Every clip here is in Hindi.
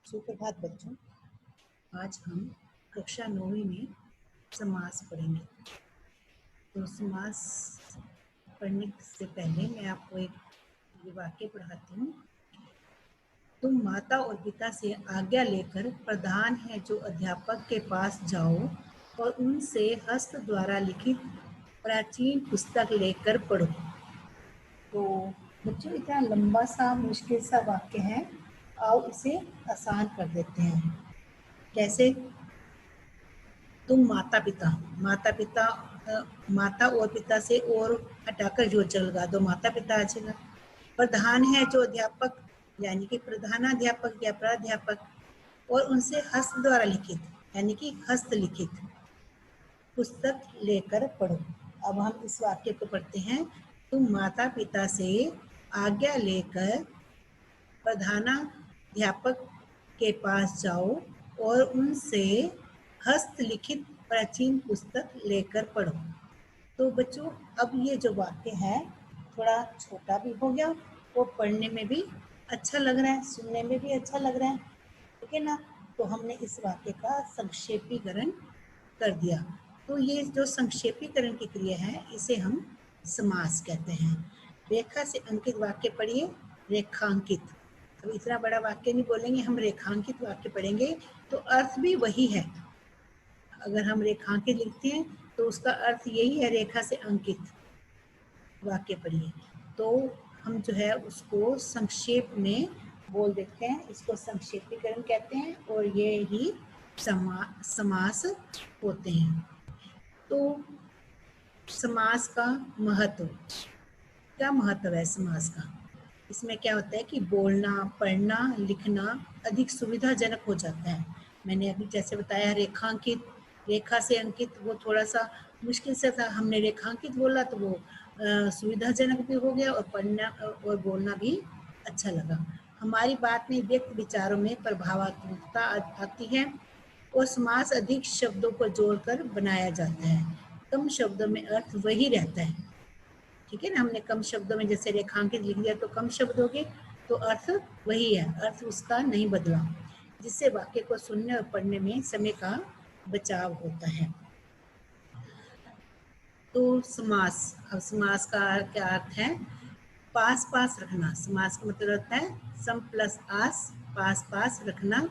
सुप्रभात बच्चों। आज हम कक्षा 9वीं में समास पढ़ेंगे। तो समास पढ़ने से पहले मैं आपको एक वाक्य पढ़ाती हूँ। तुम माता और पिता से आज्ञा लेकर प्रधान है जो अध्यापक के पास जाओ और उनसे हस्त द्वारा लिखित प्राचीन पुस्तक लेकर पढ़ो। तो बच्चों, इतना लंबा सा मुश्किल सा वाक्य है, आओ इसे आसान कर देते हैं। कैसे? तुम माता पिता माता और पिता से और हटाकर जो लगा दो, माता पिता आ जाएगा। प्रधान है जो अध्यापक, यानी कि प्रधानाध्यापक या प्राध्यापक, और उनसे हस्त द्वारा लिखित यानी कि हस्तलिखित पुस्तक लेकर पढ़ो। अब हम इस वाक्य को पढ़ते हैं। तुम माता पिता से आज्ञा लेकर प्रधानाध्यापक के पास जाओ और उनसे हस्तलिखित प्राचीन पुस्तक लेकर पढ़ो। तो बच्चों, अब ये जो वाक्य है थोड़ा छोटा भी हो गया, वो पढ़ने में भी अच्छा लग रहा है, सुनने में भी अच्छा लग रहा है, ठीक है ना। तो हमने इस वाक्य का संक्षेपीकरण कर दिया। तो ये जो संक्षेपीकरण की क्रिया है इसे हम समास कहते हैं। रेखा से अंकित वाक्य पढ़िए। रेखांकित, अब इतना बड़ा वाक्य नहीं बोलेंगे, हम रेखांकित वाक्य पढ़ेंगे तो अर्थ भी वही है। अगर हम रेखांकित लिखते हैं तो उसका अर्थ यही है, रेखा से अंकित वाक्य पढ़िए। तो हम जो है उसको संक्षेप में बोल देते हैं, इसको संक्षेपीकरण कहते हैं और ये ही समास होते हैं। तो समास का महत्व, क्या महत्व है समास का? इसमें क्या होता है कि बोलना, पढ़ना, लिखना अधिक सुविधाजनक हो जाता है। मैंने अभी जैसे बताया रेखांकित, रेखा से अंकित, वो थोड़ा सा मुश्किल से था। हमने रेखांकित बोला तो वो सुविधाजनक भी हो गया और पढ़ना और बोलना भी अच्छा लगा। हमारी बात में व्यक्त विचारों में प्रभावात्मकता आती है और समास अधिक शब्दों को जोड़कर बनाया जाता है। कम शब्दों में अर्थ वही रहता है, ठीक है ना। हमने कम शब्दों में जैसे रेखांकित लिख दिया तो कम शब्द हो गए, तो अर्थ वही है, अर्थ उसका नहीं बदला, जिससे वाक्य को सुनने और पढ़ने में समय का बचाव होता है। तो समास, अब समास का क्या अर्थ है? पास पास रखना। समास का मतलब होता है सम प्लस आस, पास पास रखना,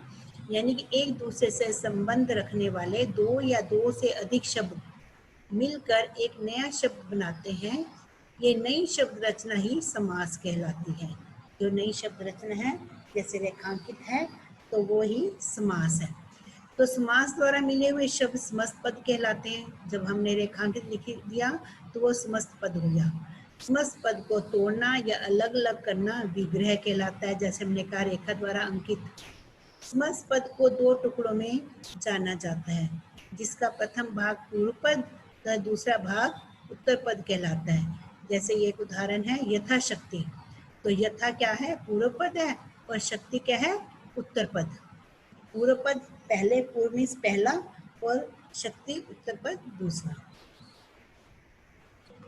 यानी कि एक दूसरे से संबंध रखने वाले दो या दो से अधिक शब्द मिलकर एक नया शब्द बनाते हैं। ये नई शब्द रचना ही समास कहलाती है। जो नई शब्द रचना है, जैसे रेखांकित है, तो वो ही समास है। तो समास द्वारा मिले हुए शब्द समस्त पद कहलाते हैं। जब हमने रेखांकित लिख दिया तो वो समस्त पद हो गया। समस्त पद को तोड़ना या अलग अलग करना विग्रह कहलाता है। जैसे हमने कहा रेखा द्वारा अंकित। समस्त पद को दो टुकड़ों में जाना जाता है, जिसका प्रथम भाग पूर्व पद तथा दूसरा भाग उत्तर पद कहलाता है। जैसे ये एक उदाहरण है, यथाशक्ति। तो यथा क्या है? पूर्व पद है, और शक्ति क्या है? उत्तर पद। पूर्व पद पहले, पूर्व मीन्स पहला, और शक्ति उत्तर पद दूसरा।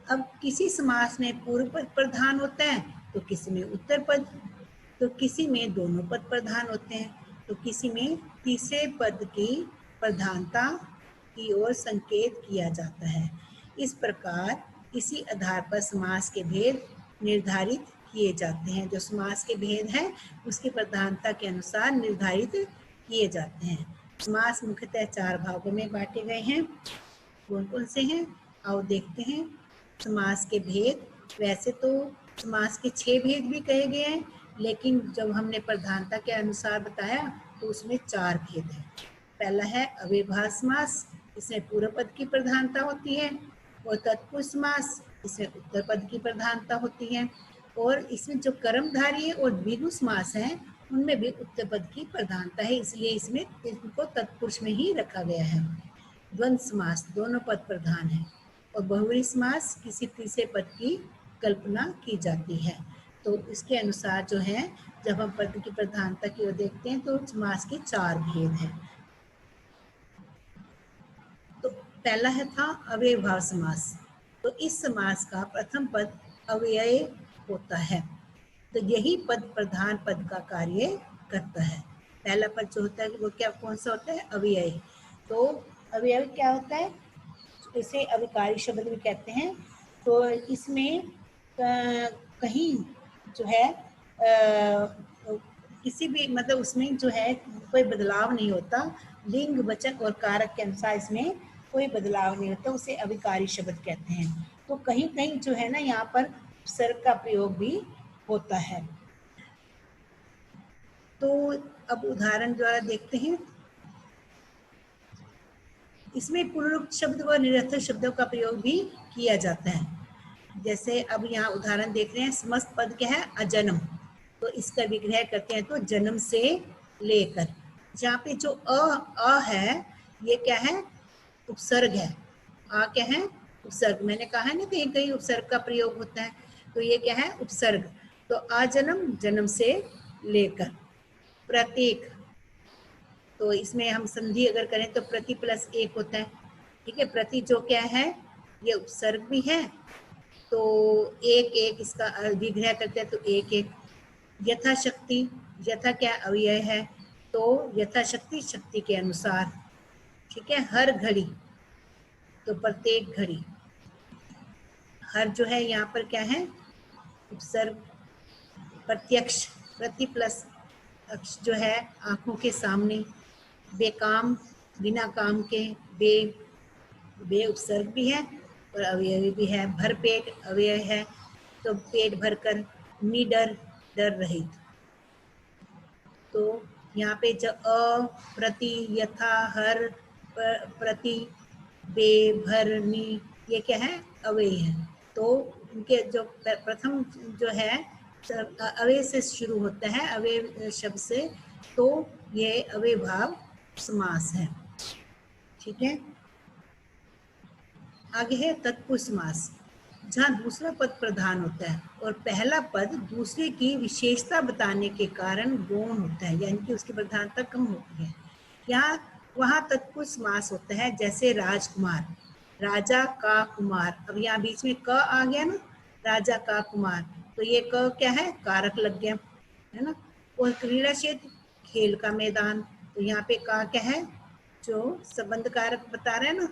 अब किसी समास में पूर्व पद प्रधान होता है तो किसी में उत्तर पद, तो किसी में दोनों पद प्रधान होते हैं, तो किसी में तीसरे पद की प्रधानता की ओर संकेत किया जाता है। इस प्रकार इसी आधार पर समास के भेद निर्धारित किए जाते हैं। जो समास के भेद हैं उसकी प्रधानता के अनुसार निर्धारित किए जाते हैं। समास मुख्यतः 4 भागों में बांटे गए हैं। कौन कौन से हैं? आओ देखते हैं। समास के भेद, वैसे तो समास के 6 भेद भी कहे गए हैं, लेकिन जब हमने प्रधानता के अनुसार बताया तो उसमें 4 भेद हैं। पहला है अव्ययभाव समास, इसमें पूर्व पद की प्रधानता होती है, और तत्पुरुष समास, इसमें उत्तर पद की प्रधानता होती है, और इसमें जो कर्मधारय और द्विगु समास है उनमें भी उत्तर पद की प्रधानता है, इसलिए इसमें इनको तत्पुरुष में ही रखा गया है। द्वंद्व समास, दोनों पद प्रधान है, और बहुव्रीहि समास किसी तीसरे पद की कल्पना की जाती है। तो इसके अनुसार जो है, जब हम पद की प्रधानता की ओर देखते हैं तो समास के 4 भेद हैं। तो पहला है था अव्ययभाव समास। तो इस समास का प्रथम पद अव्यय होता है, तो यही पद प्रधान पद का कार्य करता है। पहला पद जो होता है वो क्या कौन सा होता है? अव्यय। तो अव्यय क्या होता है? इसे अविकारी शब्द भी कहते हैं। तो इसमें कहीं जो है किसी भी मतलब उसमें जो है कोई बदलाव नहीं होता, लिंग वचन और कारक के अनुसार इसमें कोई बदलाव नहीं होता, उसे अविकारी शब्द कहते हैं। तो कहीं कहीं जो है ना यहाँ पर उपसर्ग का प्रयोग भी होता है। तो अब उदाहरण द्वारा देखते हैं। इसमें पूर्वोक्त शब्द व निरर्थक शब्दों का प्रयोग भी किया जाता है। जैसे अब यहाँ उदाहरण देख रहे हैं, समस्त पद क्या है? अजन्म। तो इसका विग्रह करते हैं तो जन्म से लेकर, जहाँ पे जो अ है ये क्या है? उपसर्ग है। आ क्या है? उपसर्ग। मैंने कहा है ना कहीं कहीं उपसर्ग का प्रयोग होता है, तो ये क्या है? उपसर्ग। तो अजन्म, जन्म से लेकर। प्रत्येक, तो इसमें हम संधि अगर करें तो प्रति प्लस एक होता है। ठीक है, प्रति जो क्या है? ये उपसर्ग भी है, तो एक एक इसका विग्रह करते हैं तो एक एक। यथाशक्ति, यथा क्या? अव्यय है, तो यथाशक्ति, शक्ति के अनुसार। ठीक है, हर घड़ी, तो प्रत्येक घड़ी। हर जो है यहाँ पर क्या है? उपसर्ग। प्रत्यक्ष, प्रति प्लस अक्ष जो है आंखों के सामने। बेकाम, बिना काम के। बे, बे उपसर्ग भी है और अवयवी भी है। भरपेट अव्यय है, तो पेट भरकर। निडर, डर रहित। तो यहाँ पे जो अ, प्रति, यथा, हर, प्रति, बे, भर, नी, ये क्या है? अव्यय है। तो इनके जो प्रथम जो है अव्यय से शुरू होता है, अव्यय शब्द से, तो ये अव्ययभाव समास है। ठीक है, आगे है तत्पुरुष समास, जहाँ दूसरा पद प्रधान होता है और पहला पद दूसरे की विशेषता बताने के कारण गौण होता है, यानी कि उसकी प्रधानता कम होती है। यहाँ वहाँ तत्पुरुष समास होता है, जैसे राजकुमार, राजा का कुमार। अब यहाँ बीच में क आ गया ना, राजा का कुमार, तो ये क क्या है? कारक लग गया, है ना। और क्रीड़ा क्षेत्र, खेल का मैदान, तो यहाँ पे का क्या है? जो संबंध कारक बता रहे हैं ना,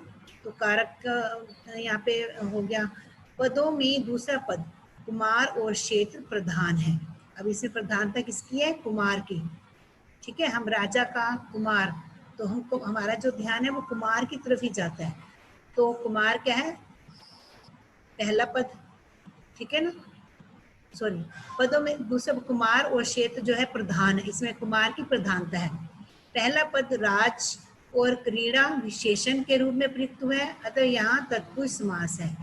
तो कारक यहाँ पे हो गया। पदों में दूसरा पद कुमार और क्षेत्र प्रधान है। अब इसमें प्रधानता किसकी है? कुमार की। ठीक है, हम राजा का कुमार, तो हमको हमारा जो ध्यान है वो कुमार की तरफ ही जाता है। तो कुमार क्या है? पहला पद। ठीक है ना, सॉरी, पदों में दूसरा कुमार और क्षेत्र जो है प्रधान है, इसमें कुमार की प्रधानता है। पहला पद राज और क्रीड़ा विशेषण के रूप में प्रयुक्त हुआ है, अतः यहाँ तत्पुरुष समास है।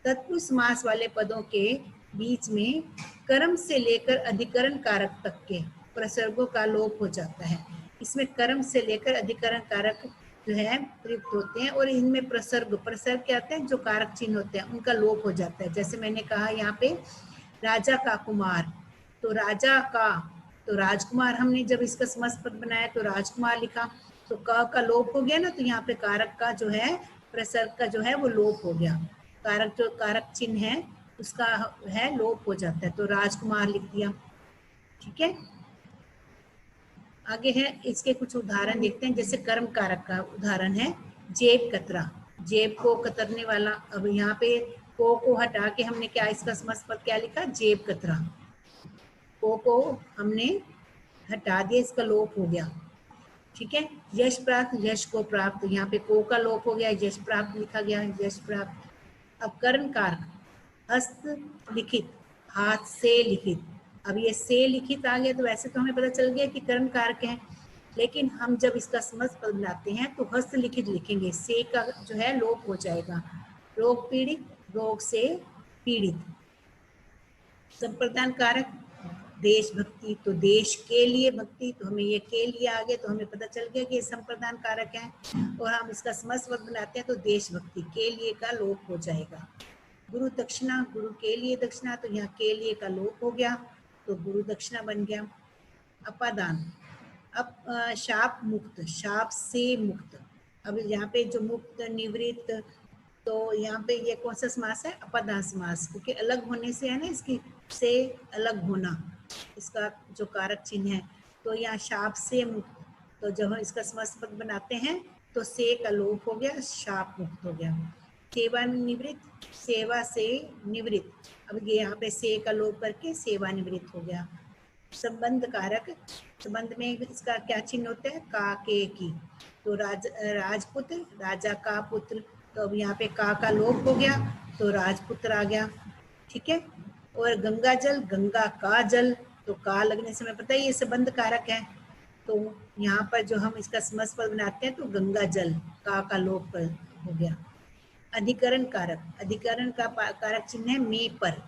तत्पुरुष समास वाले पदों के बीच में कर्म से लेकर अधिकरण कारक तक के प्रसर्गों का लोप हो जाता है। इसमें कर्म से लेकर अधिकरण कारक जो है प्रयुक्त होते हैं, और इनमें प्रसर्ग, प्रसर्ग क्या होते हैं? जो कारक चिन्ह होते हैं उनका लोप हो जाता है। जैसे मैंने कहा यहाँ पे राजा का कुमार, तो राजा का, तो राजकुमार, हमने जब इसका समस्त पद बनाया तो राजकुमार लिखा, तो क का लोप हो गया ना, तो यहाँ पे कारक का जो है, प्रसर्ग का जो है वो लोप हो गया। कारक जो कारक चिन्ह है उसका है लोप हो जाता है, तो राजकुमार लिख दिया। ठीक है, आगे है इसके कुछ उदाहरण देखते हैं। जैसे कर्म कारक का उदाहरण है जेब कतरा, जेब को कतरने वाला। अब यहाँ पे को हटा के हमने क्या इसका समस्त पद क्या लिखा? जेब कतरा। को हमने हटा दिया, इसका लोप हो गया। ठीक है, यश प्राप्त, यश को प्राप्त, यहाँ पे को का लोप हो गया, यश प्राप्त लिखा गया, यश प्राप्त। अब कर्ण कारक, हस्त लिखित, हाथ से लिखित। अब ये से लिखित आ गया, तो वैसे तो हमें पता चल गया कि कर्ण कारक है, लेकिन हम जब इसका समस्त पद बनाते हैं तो हस्त लिखित लिखेंगे, से का जो है लोप हो जाएगा। रोग पीड़ित, रोग से पीड़ित। संप्रदान कारक, देशभक्ति, तो देश के लिए भक्ति, तो हमें ये के लिए आ गया, तो हमें पता चल गया कि ये संप्रदान कारक है, और हम इसका समस्त पद बनाते हैं तो देशभक्ति, के लिए का लोप हो जाएगा। गुरु दक्षिणा, गुरु के लिए दक्षिणा, तो यहाँ के लिए का लोप हो गया, तो गुरु दक्षिणा बन गया। अपादान, अब शाप मुक्त, शाप से मुक्त। अब यहाँ पे जो मुक्त, निवृत्त, तो यहाँ पे ये कौन सा समास है? अपादान समास, क्योंकि अलग होने से है ना, इसकी से अलग होना, इसका जो कारक चिन्ह है। तो यहाँ शाप से मुक्त, तो जब हम इसका समास पद बनाते हैं तो से का लोप हो गया, शाप मुक्त हो गया। सेवानिवृत्त, सेवा से निवृत्त, अब ये यहाँ पे से का लोप करके सेवानिवृत्त हो गया। संबंध कारक, संबंध में इसका क्या चिन्ह होता है, का के की, तो राजपुत्र, राजा का पुत्र, तो अब यहाँ पे का लोप हो गया तो राजपुत्र आ गया, ठीक है। और गंगा जल, गंगा का जल, तो का लगने से हमें पता है ये संबंध कारक है, तो यहाँ पर जो हम इसका समस्त पद बनाते हैं तो गंगा जल, का लोप हो गया। अधिकरण कारक, अधिकरण का कारक चिन्ह है में पर,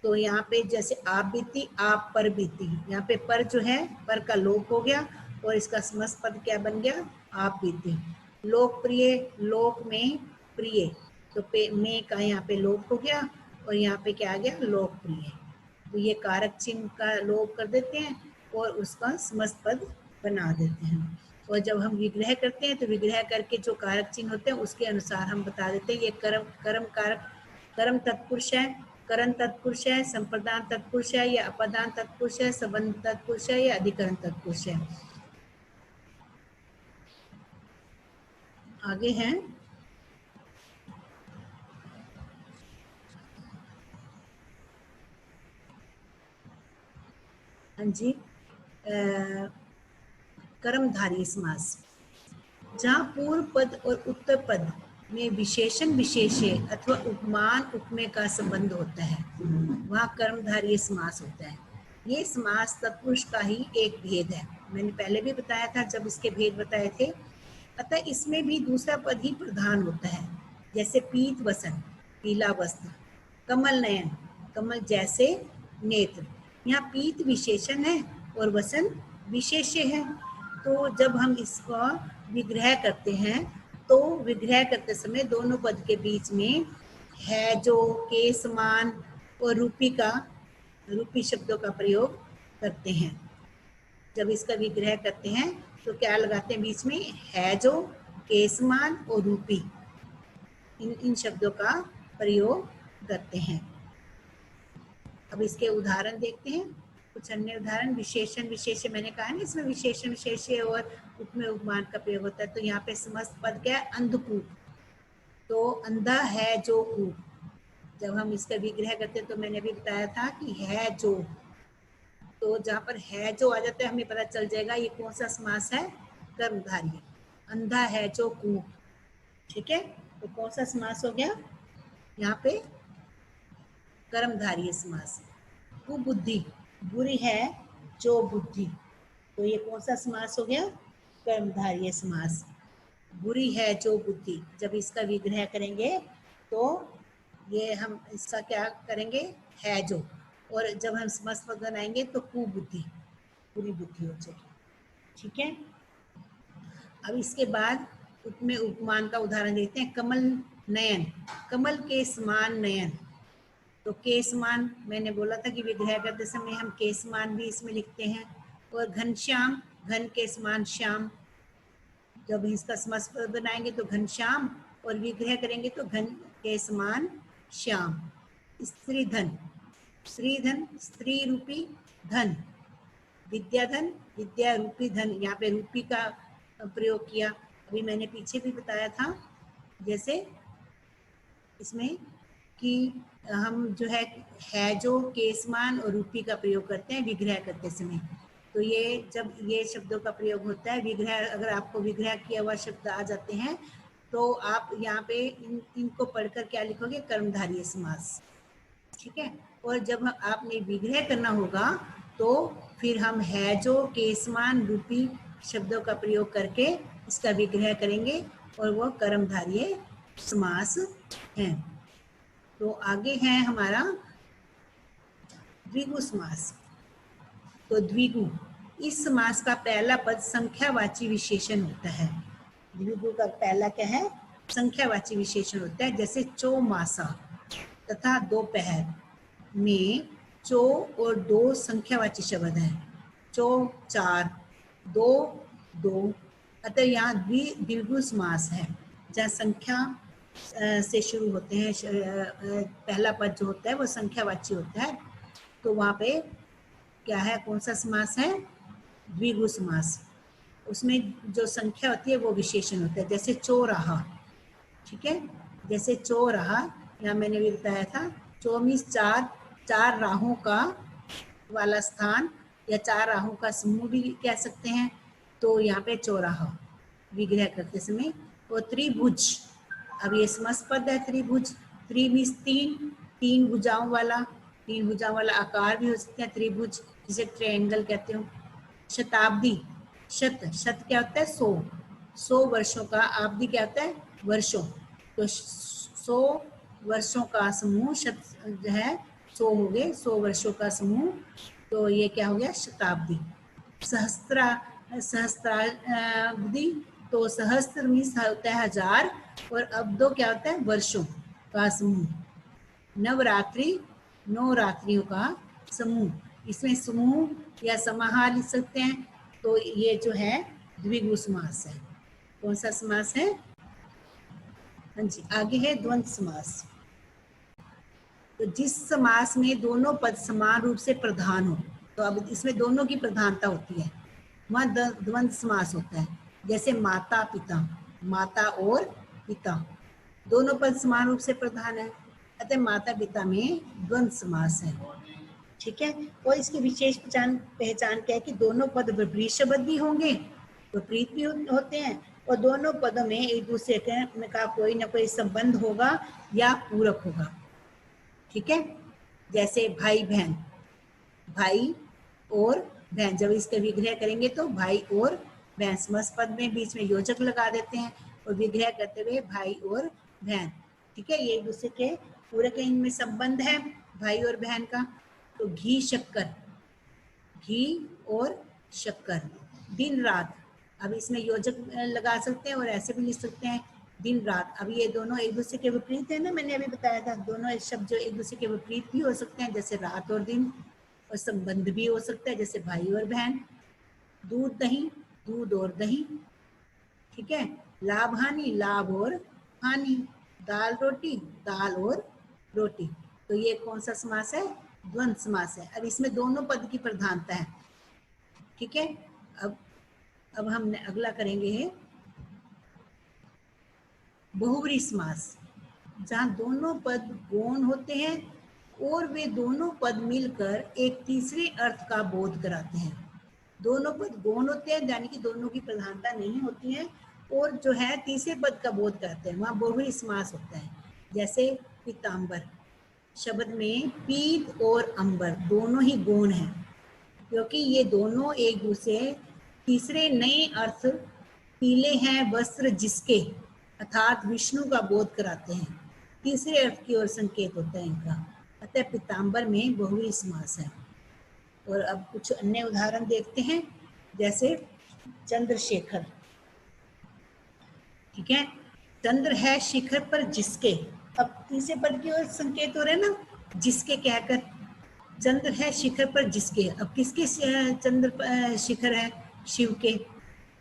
तो यहाँ पे जैसे आप बीती, आप पर बीती, यहाँ पे पर जो है पर का लोप हो गया और इसका समस्त पद क्या बन गया, आप बीती। लोकप्रिय, लोक में प्रिय, तो पे में का यहाँ पे लोप हो गया और यहाँ पे क्या आ गया, लोकप्रिय। तो ये कारक चिन्ह का लोप कर देते हैं और उसका समस्त पद बना देते हैं। और जब हम विग्रह करते हैं तो विग्रह करके जो कारक चिन्ह होते हैं उसके अनुसार हम बता देते हैं ये कर्म कारक, कर्म तत्पुरुष है, करण तत्पुरुष है, संप्रदान तत्पुरुष है या अपदान तत्पुरुष है, संबंध तत्पुरुष है या अधिकरण तत्पुरुष है। आगे हैं हाँ जी, कर्मधारय समास, जहाँ पूर्व पद और उत्तर पद में विशेषण विशेष्य अथवा उपमान उपमेय का संबंध होता है वहाँ कर्मधारय समास होता है। ये समास तत्पुरुष का ही एक भेद है, मैंने पहले भी बताया था जब इसके भेद बताए थे। अतः इसमें भी दूसरा पद ही प्रधान होता है, जैसे पीत वसन, पीला वस्त्र, कमल नयन, कमल जैसे नेत्र। यहाँ पीत विशेषण है और वसन विशेष्य है। तो जब हम इसका विग्रह करते हैं तो विग्रह करते समय दोनों पद के बीच में है जो, के समान और रूपी शब्दों का प्रयोग करते हैं। जब इसका विग्रह करते हैं तो क्या लगाते हैं बीच में, है जो, के समान और रूपी, इन शब्दों का प्रयोग करते हैं। अब इसके उदाहरण देखते हैं, कुछ अन्य उदाहरण। विशेषण विशेष्य, मैंने कहा ना इसमें विशेषण विशेष्य और उपमेय उपमान का प्रयोग होता है। तो यहाँ पे समस्त पद क्या है, अंधकूप, तो अंधा है जो कूप। जब हम इसका विग्रह करते हैं तो मैंने भी बताया था कि है जो, तो जहाँ पर है जो आ जाता है हमें पता चल जाएगा ये कौन सा समास है, कर्मधारय। अंधा है जो कूप, ठीक है, तो कौन सा समास हो गया यहाँ पे, कर्मधारय समास। कुबुद्धि, बुरी है जो बुद्धि, तो ये कौन सा समास हो गया, कर्मधारय समास। बुरी है जो बुद्धि, जब इसका विग्रह करेंगे तो ये हम इसका क्या करेंगे, है जो, और जब हम समस्त पद बनाएंगे तो कुबुद्धि, बुरी बुद्धि हो जाएगी, ठीक है। अब इसके बाद उपमेय उपमान का उदाहरण देते हैं। कमल नयन, कमल के समान नयन, तो के समान मैंने बोला था कि विग्रह करते समय हम के समान भी इसमें लिखते हैं। और घनश्याम, घन के समान श्याम, जब इसका समस्त पद बनाएंगे तो घनश्याम और विग्रह करेंगे तो घन के समान श्याम। स्त्री धन, श्रीधन, स्त्री रूपी धन। विद्याधन, विद्या रूपी धन, यहाँ पे रूपी का प्रयोग किया, अभी मैंने पीछे भी बताया था जैसे इसमें कि हम जो है जो, केसमान और रूपी का प्रयोग करते हैं विग्रह करते समय। तो ये जब ये शब्दों का प्रयोग होता है विग्रह, अगर आपको विग्रह किया हुआ शब्द आ जाते हैं तो आप यहाँ पे इनको पढ़कर क्या लिखोगे, कर्मधारय समास, ठीक है। और जब आपने विग्रह करना होगा तो फिर हम है जो, केसमान, रूपी शब्दों का प्रयोग करके इसका विग्रह करेंगे और वो कर्मधारय समास है। तो आगे है हमारा द्विगु समास। तो द्विगु, इस समास का पहला पद संख्यावाची विशेषण होता है। द्विगु का पहला क्या है, संख्यावाची विशेषण होता है, जैसे चौमासा तथा दोपहर में चौ और दो संख्यावाची शब्द है। चौ चार, दो दो, अतः यहाँ द्विगु समास है जहाँ संख्या से शुरू होते हैं, पहला पद जो होता है वो संख्यावाची होता है। तो वहाँ पे क्या है, कौन सा समास है, द्विगु समास। उसमें जो संख्या होती है वो विशेषण होता है, जैसे चौराहा, ठीक है, जैसे चौराहा, यहाँ मैंने भी बताया था, चौ मीन्स चार, चार राहों का वाला स्थान या चार राहों का समूह भी कह सकते हैं। तो यहाँ पे चौराहा विग्रह करते समय। और त्रिभुज, अब ये समस्त पद है त्रिभुज, त्रि मीन्स तीन, तीन भुजाओं वाला, तीन भुजाओं वाला आकार भी हो सकते हैं त्रिभुज, जिसे ट्रायंगल कहते हो। शताब्दी, शत, शत क्या होता है 100, 100 वर्षों का, आब्दी क्या होता है वर्षों, तो 100 वर्षों का समूह, शत जो है 100 हो गए, 100 वर्षों का समूह, तो ये क्या हो गया शताब्दी। सहस्त्रा, सहस्त्राब्दी, तो सहस्त्र मीन्स होता है हजार, और अब्दो क्या होता है वर्षों का समूह। नवरात्रि, 9 रात्रियों का समूह, इसमें समूह या समाहार लिख सकते हैं। तो ये जो है द्विगु समास है। कौन सा समास है? हाँ जी, आगे है द्वंद्व समास। तो जिस समास में दोनों पद समान रूप से प्रधान हो, तो अब इसमें दोनों की प्रधानता होती है, वहाँ द्वंद्व समास होता है। जैसे माता पिता, माता और पिता दोनों पद समान रूप से प्रधान है, अतः माता पिता में द्वंद्व समास है, ठीक है। और इसकी विशेष पहचान क्या है कि दोनों पद विपरीत शब्द भी होंगे, विपरीत भी होते हैं, और दोनों पदों में एक दूसरे का कोई ना कोई संबंध होगा या पूरक होगा, ठीक है। जैसे भाई बहन, भाई और बहन, जब इसका विग्रह करेंगे तो भाई और बहन, समस्त पद में बीच में योजक लगा देते हैं और विग्रह करते हुए भाई और बहन, ठीक है, ये एक दूसरे के पूरक, इनमें संबंध है भाई और बहन का। तो घी शक्कर, घी और शक्कर, दिन रात, अब इसमें योजक लगा सकते हैं और ऐसे भी लिख सकते हैं दिन रात। अब ये दोनों एक दूसरे के विपरीत है ना, मैंने अभी बताया था, दोनों शब्द जो एक दूसरे के विपरीत भी हो सकते हैं, जैसे रात और दिन, और संबंध भी हो सकता है जैसे भाई और बहन। दूध दही, दूध और दही, ठीक है। लाभ हानि, लाभ और हानि। दाल रोटी, दाल और रोटी। तो ये कौन सा समास है? द्वंद्व समास है। अब इसमें दोनों पद की प्रधानता है, ठीक है। अब हम अगला करेंगे बहुव्रीहि समास, जहाँ दोनों पद गौण होते हैं और वे दोनों पद मिलकर एक तीसरे अर्थ का बोध कराते हैं। दोनों पद गौण होते हैं, यानी कि दोनों की प्रधानता नहीं होती है, और जो है तीसरे पद का बोध कराते हैं, वहाँ बहुव्रीहि समास होता है। जैसे पीताम्बर शब्द में पीत और अंबर दोनों ही गौण हैं, क्योंकि ये दोनों एक दूसरे तीसरे नए अर्थ, पीले हैं वस्त्र जिसके, अर्थात विष्णु का बोध कराते हैं, तीसरे अर्थ की ओर संकेत होता है इनका, अतः पीताम्बर में बहुव्रीहि समास है। और अब कुछ अन्य उदाहरण देखते हैं, जैसे चंद्रशेखर, ठीक है, चंद्र है शिखर पर जिसके, अब तीसरे पद की ओर संकेत हो रहे हैं ना, जिसके कहकर, चंद्र है शिखर पर जिसके, अब किसके चंद्र शिखर है? शिव के,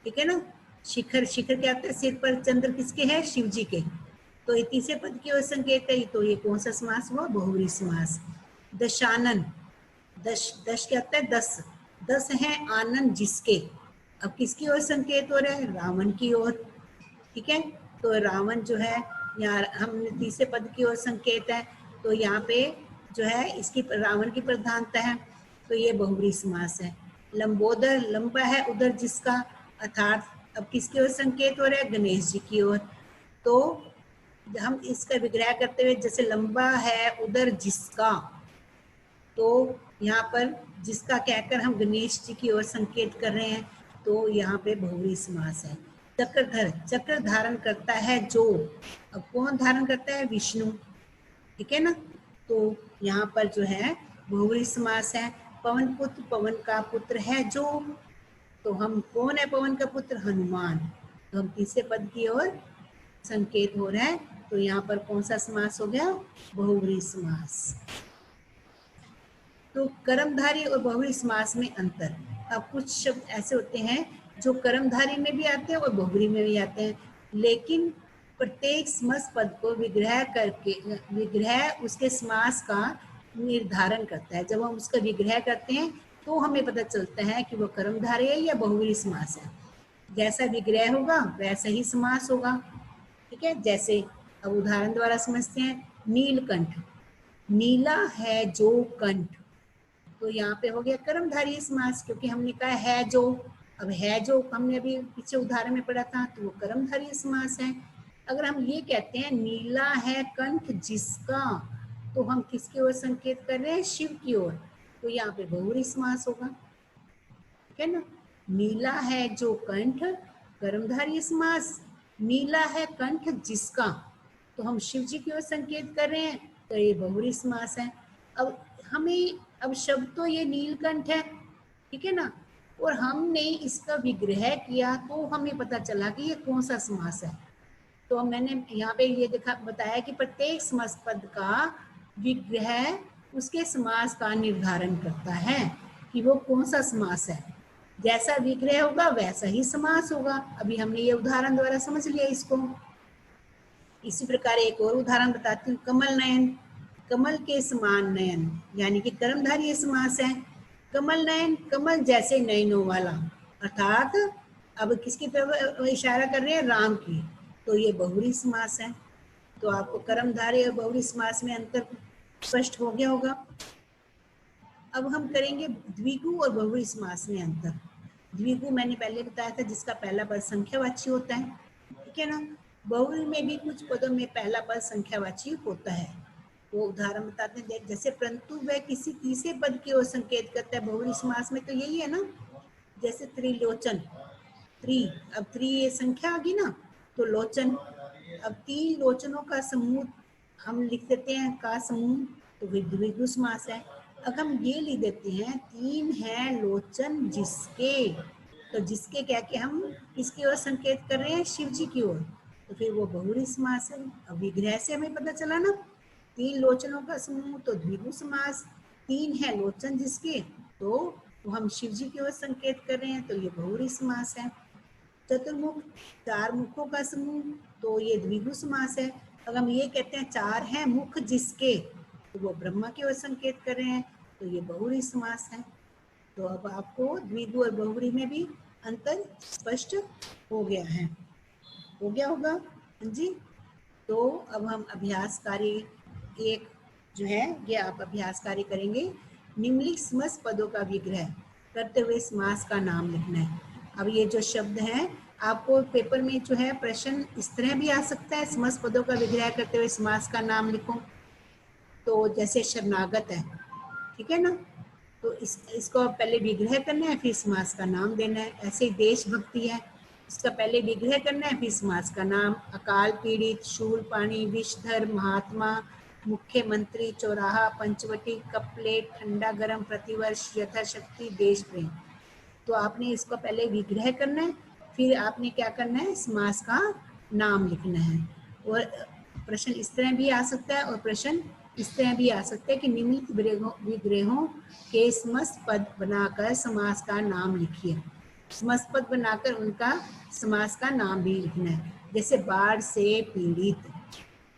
ठीक है ना। शिखर, शिखर क्या होता है सिर पर, चंद्र किसके है? शिव जी के। तो ये तीसरे पद की ओर संकेत है, तो ये कौन सा समास हुआ? बहुव्रीहि समास। दशानन, दश, दश क्या होता है 10, 10 है आनंद जिसके, अब किसकी ओर संकेत हो रहा है? रावण की ओर, ठीक है। तो रावण जो है यहाँ हमने तीसरे पद की ओर संकेत है, तो यहाँ पे जो है इसकी रावण की प्रधानता है, तो ये बहुव्रीहि समास है। लंबोदर, लंबा है उधर जिसका, अर्थात अब किसकी ओर संकेत हो रहा है? गणेश जी की ओर। तो हम इसका विग्रह करते हुए, जैसे लंबा है उधर जिसका, तो यहाँ पर जिसका कहकर हम गणेश जी की ओर संकेत कर रहे हैं, तो यहाँ पे बहुव्रीहि समास है। चक्रधर, चक्र धारण करता है जो, अब कौन धारण करता है? विष्णु, ठीक है ना। तो यहाँ पर जो है बहुव्रीहि समास है। पवन पुत्र, पवन का पुत्र है जो, तो हम कौन है पवन का पुत्र? हनुमान, तो हम तीसरे पद की ओर संकेत हो रहा है, तो यहाँ पर कौन सा समास हो गया? बहुव्रीहि समास। तो कर्मधारी और बहुव्रीहि समास में अंतर। अब कुछ शब्द ऐसे होते हैं जो कर्मधारी में भी आते हैं और बहुव्रीहि में भी आते हैं, लेकिन प्रत्येक समस्त पद को विग्रह करके, विग्रह उसके समास का निर्धारण करता है। जब हम उसका विग्रह करते हैं तो हमें पता चलता है कि वो कर्मधारय है या बहुव्रीहि समास है। जैसा विग्रह होगा वैसा ही समास होगा। ठीक है, जैसे अब उदाहरण द्वारा समझते हैं। नीलकंठ, नीला है जो कंठ, तो यहाँ पे हो गया कर्मधारय समास, क्योंकि हमने कहा है जो। अब है जो हमने अभी पीछे उदाहरण में पढ़ा था, तो वो कर्मधारय समास है। अगर हम ये कहते हैं नीला है कंठ जिसका, तो हम किसकी ओर संकेत कर रहे हैं? शिव की ओर, तो यहाँ पे बहुव्रीहि समास होगा। ठीक है ना, नीला है जो कंठ, कर्मधारय समास। नीला है कंठ जिसका, तो हम शिव जी की ओर संकेत कर रहे हैं, तो ये बहुव्रीहि समास है। अब हमें, अब शब्द तो ये नीलकंठ है, ठीक है ना, और हमने इसका विग्रह किया तो हमें पता चला कि ये कौन सा समास है। तो मैंने यहाँ पे ये बताया कि प्रत्येक समास पद का विग्रह उसके समास का निर्धारण करता है कि वो कौन सा समास है। जैसा विग्रह होगा वैसा ही समास होगा। अभी हमने ये उदाहरण द्वारा समझ लिया इसको। इसी प्रकार एक और उदाहरण बताती हूँ। कमल नयन, कमल के समान नयन, यानी कि कर्मधारय समास है। कमल नयन, कमल जैसे नयनों वाला, अर्थात अब किसकी तरफ इशारा कर रहे हैं? राम की, तो ये बहुव्रीहि समास है। तो आपको कर्मधारय और बहुव्रीहि समास में अंतर स्पष्ट हो गया होगा। अब हम करेंगे द्विगु और बहुव्रीहि समास में अंतर। द्विगु मैंने पहले बताया था, जिसका पहला पद संख्यावाची होता है, ठीक है ना। बहुव्रीहि में भी कुछ पदों में पहला पद संख्यावाची होता है। वो उदाहरण बताते हैं, जैसे परंतु वह किसी तीसरे पद की ओर संकेत करता है। बहुव्रीहि समास में तो यही है ना, जैसे त्रिलोचन, त्रि, अब त्रि ये संख्या आ गई ना, तो लोचन, अब 3 लोचनों का समूह हम लिख देते हैं का समूह, तो फिर द्विगु समास है। अब हम ये लिख देते हैं 3 है लोचन जिसके, तो जिसके कह के हम किसकी ओर संकेत कर रहे हैं? शिव जी की ओर, तो फिर वो बहुव्रीहि समास है। अब विग्रह से हमें पता चला ना, 3 लोचनों का समूह तो द्विगु समास, 3 है लोचन जिसके, तो हम शिव जी की ओर संकेत कर रहे हैं, तो ये बहुव्रीहि समास है। चतुर्मुख, 4 मुखों का समूह, तो ये द्विगु समास है। अगर हम ये कहते हैं 4 हैं मुख जिसके, तो वो ब्रह्मा की ओर संकेत कर रहे हैं, तो ये बहुव्रीहि समास है। तो अब आपको द्विगु और बहुव्रीहि में भी अंतर स्पष्ट हो गया है, हो गया होगा जी। तो अब हम अभ्यास कार्य एक जो है ये आप अभ्यास कार्य करेंगे। निम्नलिखित समस्त पदों का विग्रह करते हुए समास का नाम लिखना है। अब ये जो शब्द हैं, आपको पेपर में जो है प्रश्न इस तरह भी आ सकता है, समस्त पदों का विग्रह करते हुए समास का नाम लिखो। तो जैसे शरणागत है, ठीक है ना, तो इसको पहले विग्रह करना है फिर समास का नाम देना है। ऐसे ही देशभक्ति है, इसका पहले विग्रह करना है फिर समास का नाम। अकाल पीड़ित, शूलपाणी, विषधर, महात्मा, मुख्यमंत्री, चौराहा, पंचवटी, कपलेट, ठंडा गरम, प्रतिवर्ष, यथाशक्ति, देश प्रेम। तो आपने इसको पहले विग्रह करना है, फिर आपने क्या करना है? समास का नाम लिखना है। और प्रश्न इस तरह भी आ सकता है और प्रश्न इस तरह भी आ सकता है कि निम्नलिखित विग्रहों के समस्त पद बनाकर समास का नाम लिखिए। समस्त पद बनाकर उनका समास का नाम भी लिखना है। जैसे बाढ़ से पीड़ित,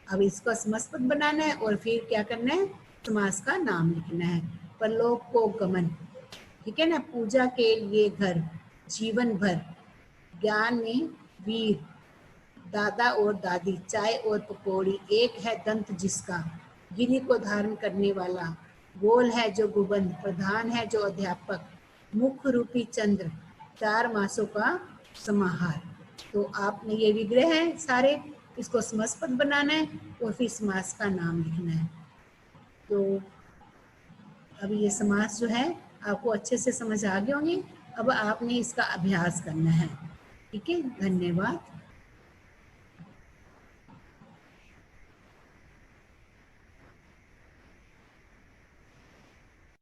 अब इसको समस्त पद बनाना है और फिर क्या करना है? समास का नाम लिखना है। परलोक को गमन, ठीक है ना, पूजा के लिए घर, जीवन भर, ज्ञान में वीर, दादा और दादी, चाय और पकौड़ी, एक है दंत जिसका, गिरी को धारण करने वाला, गोल है जो गुबंद, प्रधान है जो अध्यापक, मुख रूपी चंद्र, 4 मासों का समाहार। तो आपने ये विग्रह है सारे, इसको समस्त पद बनाना है और फिर समास का नाम लिखना है। तो अब ये समास जो है आपको अच्छे से समझ आ गए होंगे। अब आपने इसका अभ्यास करना है, ठीक है। धन्यवाद।